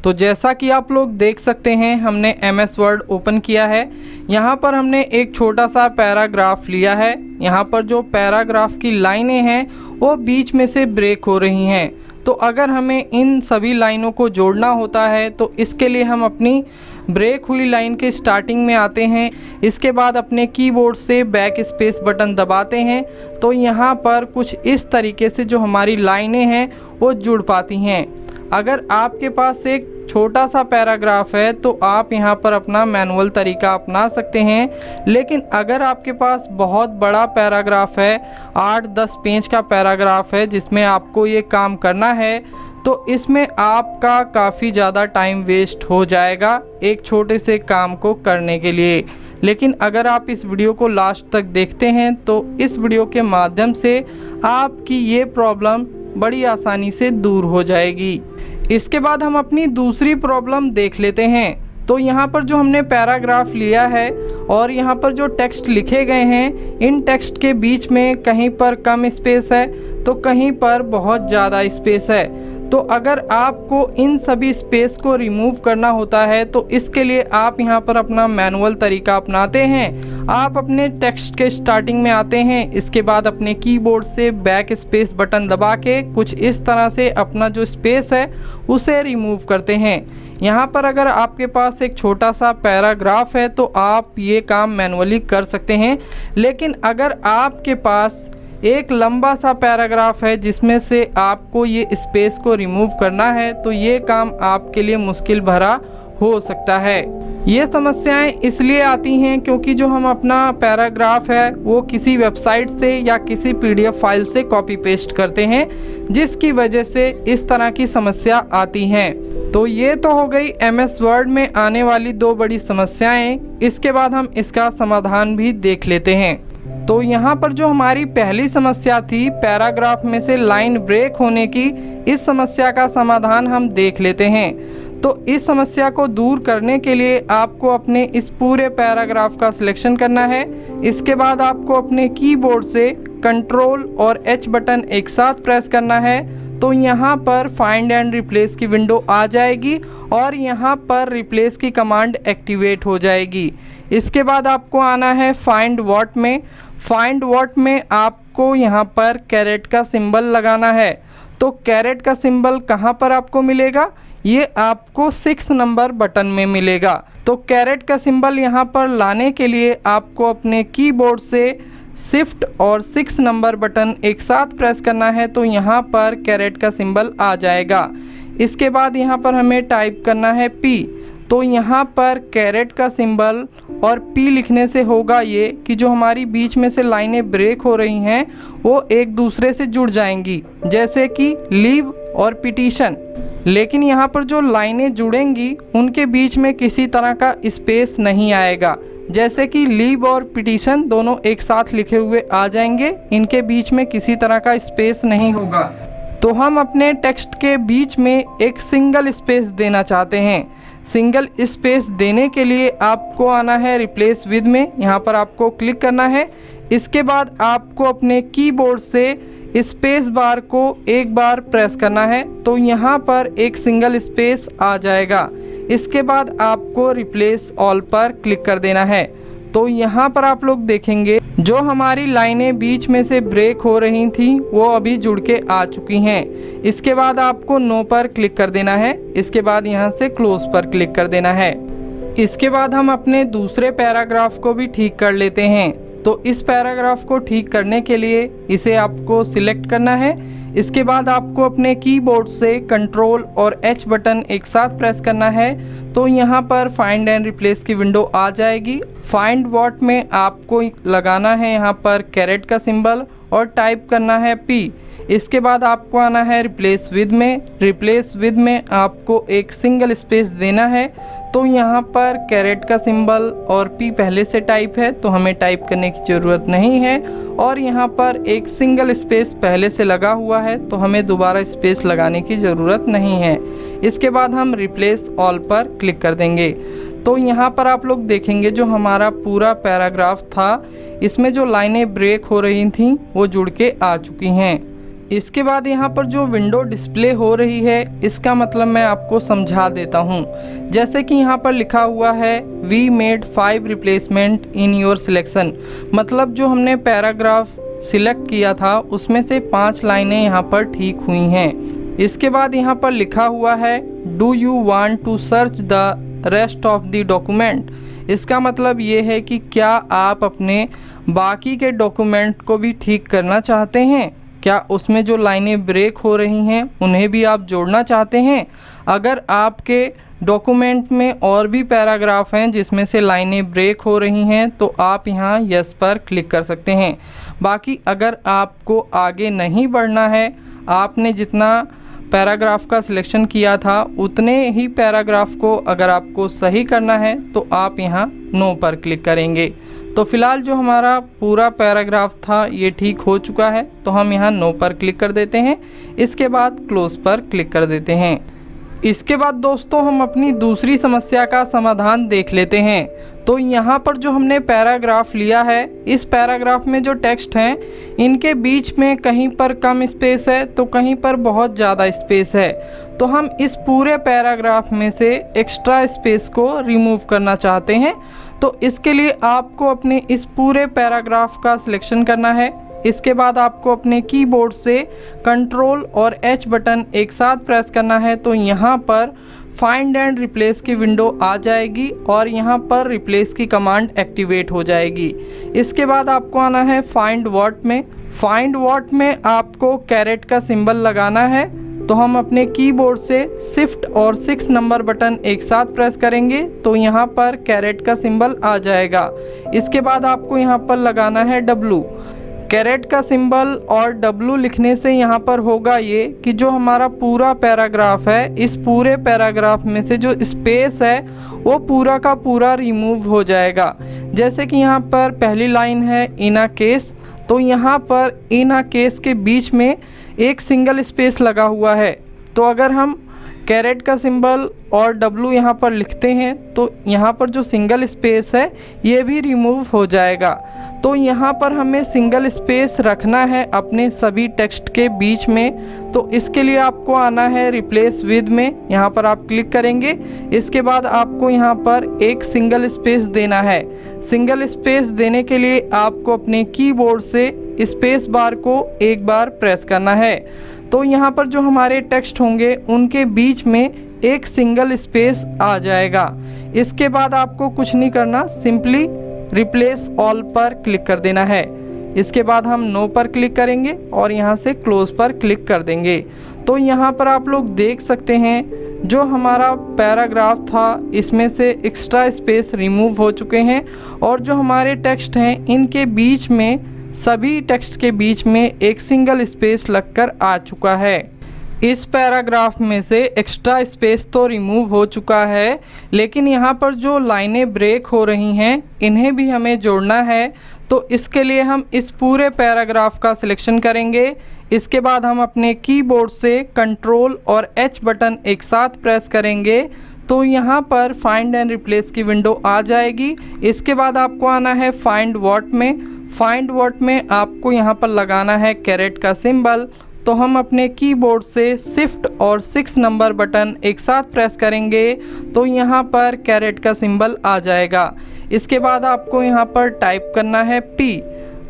तो जैसा कि आप लोग देख सकते हैं, हमने MS वर्ड ओपन किया है। यहाँ पर हमने एक छोटा सा पैराग्राफ लिया है। यहाँ पर जो पैराग्राफ की लाइनें हैं वो बीच में से ब्रेक हो रही हैं। तो अगर हमें इन सभी लाइनों को जोड़ना होता है तो इसके लिए हम अपनी ब्रेक हुई लाइन के स्टार्टिंग में आते हैं। इसके बाद अपने कीबोर्ड से बैक स्पेस बटन दबाते हैं तो यहाँ पर कुछ इस तरीके से जो हमारी लाइनें हैं वो जुड़ पाती हैं। अगर आपके पास एक छोटा सा पैराग्राफ है तो आप यहाँ पर अपना मैनुअल तरीका अपना सकते हैं, लेकिन अगर आपके पास बहुत बड़ा पैराग्राफ है, 8-10 पेज का पैराग्राफ है जिसमें आपको ये काम करना है, तो इसमें आपका काफ़ी ज़्यादा टाइम वेस्ट हो जाएगा एक छोटे से काम को करने के लिए। लेकिन अगर आप इस वीडियो को लास्ट तक देखते हैं तो इस वीडियो के माध्यम से आपकी ये प्रॉब्लम बड़ी आसानी से दूर हो जाएगी। इसके बाद हम अपनी दूसरी प्रॉब्लम देख लेते हैं। तो यहाँ पर जो हमने पैराग्राफ लिया है और यहाँ पर जो टेक्स्ट लिखे गए हैं, इन टेक्स्ट के बीच में कहीं पर कम स्पेस है तो कहीं पर बहुत ज़्यादा स्पेस है। तो अगर आपको इन सभी स्पेस को रिमूव करना होता है तो इसके लिए आप यहाँ पर अपना मैनुअल तरीका अपनाते हैं। आप अपने टेक्स्ट के स्टार्टिंग में आते हैं, इसके बाद अपने कीबोर्ड से बैक स्पेस बटन दबा के कुछ इस तरह से अपना जो स्पेस है उसे रिमूव करते हैं। यहाँ पर अगर आपके पास एक छोटा सा पैराग्राफ है तो आप ये काम मैनुअली कर सकते हैं, लेकिन अगर आपके पास एक लंबा सा पैराग्राफ है जिसमें से आपको ये स्पेस को रिमूव करना है तो ये काम आपके लिए मुश्किल भरा हो सकता है। ये समस्याएं इसलिए आती हैं क्योंकि जो हम अपना पैराग्राफ है वो किसी वेबसाइट से या किसी PDF फाइल से कॉपी पेस्ट करते हैं, जिसकी वजह से इस तरह की समस्या आती हैं। तो ये तो हो गई MS वर्ड में आने वाली 2 बड़ी समस्याएं। इसके बाद हम इसका समाधान भी देख लेते हैं। तो यहाँ पर जो हमारी पहली समस्या थी पैराग्राफ में से लाइन ब्रेक होने की, इस समस्या का समाधान हम देख लेते हैं। तो इस समस्या को दूर करने के लिए आपको अपने इस पूरे पैराग्राफ का सिलेक्शन करना है। इसके बाद आपको अपने कीबोर्ड से कंट्रोल और H बटन एक साथ प्रेस करना है। तो यहाँ पर फाइंड एंड रिप्लेस की विंडो आ जाएगी और यहाँ पर रिप्लेस की कमांड एक्टिवेट हो जाएगी। इसके बाद आपको आना है फाइंड व्हाट में। फाइंड व्हाट में आपको यहाँ पर कैरेट का सिंबल लगाना है। तो कैरेट का सिंबल कहाँ पर आपको मिलेगा? ये आपको 6 नंबर बटन में मिलेगा। तो कैरेट का सिंबल यहाँ पर लाने के लिए आपको अपने कीबोर्ड से शिफ्ट और 6 नंबर बटन एक साथ प्रेस करना है। तो यहाँ पर कैरेट का सिंबल आ जाएगा। इसके बाद यहाँ पर हमें टाइप करना है P। तो यहाँ पर कैरेट का सिंबल और P लिखने से होगा ये कि जो हमारी बीच में से लाइनें ब्रेक हो रही हैं वो एक दूसरे से जुड़ जाएंगी, जैसे कि लीव और पिटीशन। लेकिन यहाँ पर जो लाइनें जुड़ेंगी उनके बीच में किसी तरह का स्पेस नहीं आएगा, जैसे कि लीव और पिटीशन दोनों एक साथ लिखे हुए आ जाएंगे, इनके बीच में किसी तरह का स्पेस नहीं होगा। तो हम अपने टेक्स्ट के बीच में एक सिंगल स्पेस देना चाहते हैं। सिंगल स्पेस देने के लिए आपको आना है रिप्लेस विद में, यहाँ पर आपको क्लिक करना है। इसके बाद आपको अपने कीबोर्ड से स्पेस बार को एक बार प्रेस करना है। तो यहाँ पर एक सिंगल स्पेस आ जाएगा। इसके बाद आपको रिप्लेस ऑल पर क्लिक कर देना है। तो यहाँ पर आप लोग देखेंगे जो हमारी लाइनें बीच में से ब्रेक हो रही थी वो अभी जुड़ के आ चुकी हैं। इसके बाद आपको नो पर क्लिक कर देना है। इसके बाद यहाँ से क्लोज पर क्लिक कर देना है। इसके बाद हम अपने दूसरे पैराग्राफ को भी ठीक कर लेते हैं। तो इस पैराग्राफ को ठीक करने के लिए इसे आपको सिलेक्ट करना है। इसके बाद आपको अपने कीबोर्ड से कंट्रोल और H बटन एक साथ प्रेस करना है। तो यहाँ पर फाइंड एंड रिप्लेस की विंडो आ जाएगी। फाइंड व्हाट में आपको लगाना है यहाँ पर कैरेट का सिंबल और टाइप करना है P। इसके बाद आपको आना है रिप्लेस विद में। रिप्लेस विद में आपको एक सिंगल स्पेस देना है। तो यहाँ पर कैरेट का सिंबल और P पहले से टाइप है तो हमें टाइप करने की ज़रूरत नहीं है, और यहाँ पर एक सिंगल स्पेस पहले से लगा हुआ है तो हमें दोबारा स्पेस लगाने की ज़रूरत नहीं है। इसके बाद हम रिप्लेस ऑल पर क्लिक कर देंगे। तो यहाँ पर आप लोग देखेंगे जो हमारा पूरा पैराग्राफ था इसमें जो लाइनें ब्रेक हो रही थी वो जुड़ के आ चुकी हैं। इसके बाद यहाँ पर जो विंडो डिस्प्ले हो रही है इसका मतलब मैं आपको समझा देता हूँ। जैसे कि यहाँ पर लिखा हुआ है we made 5 replacement in your selection, मतलब जो हमने पैराग्राफ सिलेक्ट किया था उसमें से 5 लाइनें यहाँ पर ठीक हुई हैं। इसके बाद यहाँ पर लिखा हुआ है do you want to search the rest of the document. इसका मतलब ये है कि क्या आप अपने बाकी के डॉक्यूमेंट को भी ठीक करना चाहते हैं, क्या उसमें जो लाइनें ब्रेक हो रही हैं उन्हें भी आप जोड़ना चाहते हैं। अगर आपके डॉक्यूमेंट में और भी पैराग्राफ हैं जिसमें से लाइनें ब्रेक हो रही हैं तो आप यहाँ यस पर क्लिक कर सकते हैं। बाकी अगर आपको आगे नहीं बढ़ना है, आपने जितना पैराग्राफ का सिलेक्शन किया था उतने ही पैराग्राफ को अगर आपको सही करना है तो आप यहाँ नो पर क्लिक करेंगे। तो फिलहाल जो हमारा पूरा पैराग्राफ था ये ठीक हो चुका है, तो हम यहाँ नो पर क्लिक कर देते हैं। इसके बाद क्लोज पर क्लिक कर देते हैं। इसके बाद दोस्तों हम अपनी दूसरी समस्या का समाधान देख लेते हैं। तो यहाँ पर जो हमने पैराग्राफ लिया है, इस पैराग्राफ में जो टेक्स्ट हैं इनके बीच में कहीं पर कम स्पेस है तो कहीं पर बहुत ज़्यादा स्पेस है। तो हम इस पूरे पैराग्राफ में से एक्स्ट्रा स्पेस को रिमूव करना चाहते हैं। तो इसके लिए आपको अपने इस पूरे पैराग्राफ का सिलेक्शन करना है। इसके बाद आपको अपने कीबोर्ड से कंट्रोल और एच बटन एक साथ प्रेस करना है। तो यहाँ पर फाइंड एंड रिप्लेस की विंडो आ जाएगी और यहाँ पर रिप्लेस की कमांड एक्टिवेट हो जाएगी। इसके बाद आपको आना है फाइंड व्हाट में। फाइंड व्हाट में आपको कैरेट का सिंबल लगाना है। तो हम अपने कीबोर्ड से शिफ्ट और 6 नंबर बटन एक साथ प्रेस करेंगे तो यहाँ पर कैरेट का सिंबल आ जाएगा। इसके बाद आपको यहाँ पर लगाना है W। कैरेट का सिंबल और W लिखने से यहाँ पर होगा ये कि जो हमारा पूरा पैराग्राफ है, इस पूरे पैराग्राफ में से जो स्पेस है वो पूरा का पूरा रिमूव हो जाएगा। जैसे कि यहाँ पर पहली लाइन है इन अ केस, तो यहाँ पर इन अ केस के बीच में एक सिंगल स्पेस लगा हुआ है। तो अगर हम कैरेट का सिंबल और W यहाँ पर लिखते हैं तो यहाँ पर जो सिंगल स्पेस है ये भी रिमूव हो जाएगा। तो यहाँ पर हमें सिंगल स्पेस रखना है अपने सभी टेक्स्ट के बीच में। तो इसके लिए आपको आना है रिप्लेस विद में, यहाँ पर आप क्लिक करेंगे। इसके बाद आपको यहाँ पर एक सिंगल स्पेस देना है। सिंगल स्पेस देने के लिए आपको अपने कीबोर्ड से स्पेस बार को एक बार प्रेस करना है। तो यहाँ पर जो हमारे टेक्स्ट होंगे उनके बीच में एक सिंगल स्पेस आ जाएगा। इसके बाद आपको कुछ नहीं करना, सिंपली रिप्लेस ऑल पर क्लिक कर देना है। इसके बाद हम नो पर क्लिक करेंगे और यहाँ से क्लोज पर क्लिक कर देंगे। तो यहाँ पर आप लोग देख सकते हैं जो हमारा पैराग्राफ था इसमें से एक्स्ट्रा स्पेस रिमूव हो चुके हैं और जो हमारे टेक्स्ट हैं इनके बीच में, सभी टेक्स्ट के बीच में एक सिंगल स्पेस लगकर आ चुका है। इस पैराग्राफ में से एक्स्ट्रा स्पेस तो रिमूव हो चुका है, लेकिन यहाँ पर जो लाइनें ब्रेक हो रही हैं इन्हें भी हमें जोड़ना है। तो इसके लिए हम इस पूरे पैराग्राफ का सिलेक्शन करेंगे। इसके बाद हम अपने कीबोर्ड से कंट्रोल और एच बटन एक साथ प्रेस करेंगे तो यहाँ पर फाइंड एंड रिप्लेस की विंडो आ जाएगी। इसके बाद आपको आना है फाइंड व्हाट में। फाइंड व्हाट में आपको यहाँ पर लगाना है कैरेट का सिंबल। तो हम अपने कीबोर्ड से शिफ्ट और 6 नंबर बटन एक साथ प्रेस करेंगे तो यहाँ पर कैरेट का सिंबल आ जाएगा। इसके बाद आपको यहाँ पर टाइप करना है P।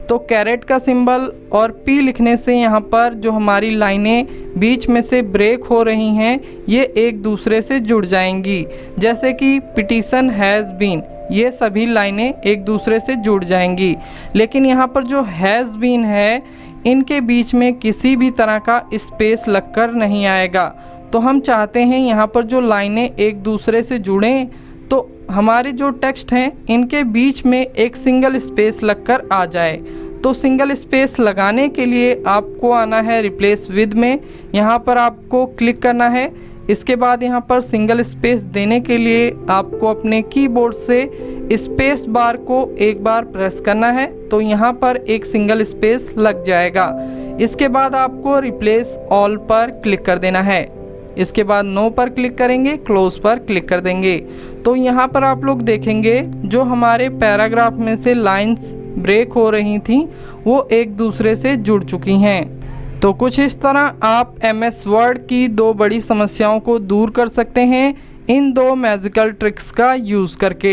तो कैरेट का सिंबल और P लिखने से यहाँ पर जो हमारी लाइनें बीच में से ब्रेक हो रही हैं ये एक दूसरे से जुड़ जाएंगी। जैसे कि पिटीशन हैज़ बीन, ये सभी लाइनें एक दूसरे से जुड़ जाएंगी। लेकिन यहाँ पर जो हैज़ बीन है इनके बीच में किसी भी तरह का स्पेस लगकर नहीं आएगा। तो हम चाहते हैं यहाँ पर जो लाइनें एक दूसरे से जुड़ें तो हमारे जो टेक्स्ट हैं इनके बीच में एक सिंगल स्पेस लगकर आ जाए। तो सिंगल स्पेस लगाने के लिए आपको आना है रिप्लेस विद में, यहाँ पर आपको क्लिक करना है। इसके बाद यहाँ पर सिंगल स्पेस देने के लिए आपको अपने कीबोर्ड से स्पेस बार को एक बार प्रेस करना है तो यहाँ पर एक सिंगल स्पेस लग जाएगा। इसके बाद आपको रिप्लेस ऑल पर क्लिक कर देना है। इसके बाद नो पर क्लिक करेंगे, क्लोज पर क्लिक कर देंगे। तो यहाँ पर आप लोग देखेंगे जो हमारे पैराग्राफ में से लाइंस ब्रेक हो रही थी वो एक दूसरे से जुड़ चुकी हैं। तो कुछ इस तरह आप MS वर्ड की दो बड़ी समस्याओं को दूर कर सकते हैं इन दो मैजिकल ट्रिक्स का यूज़ करके।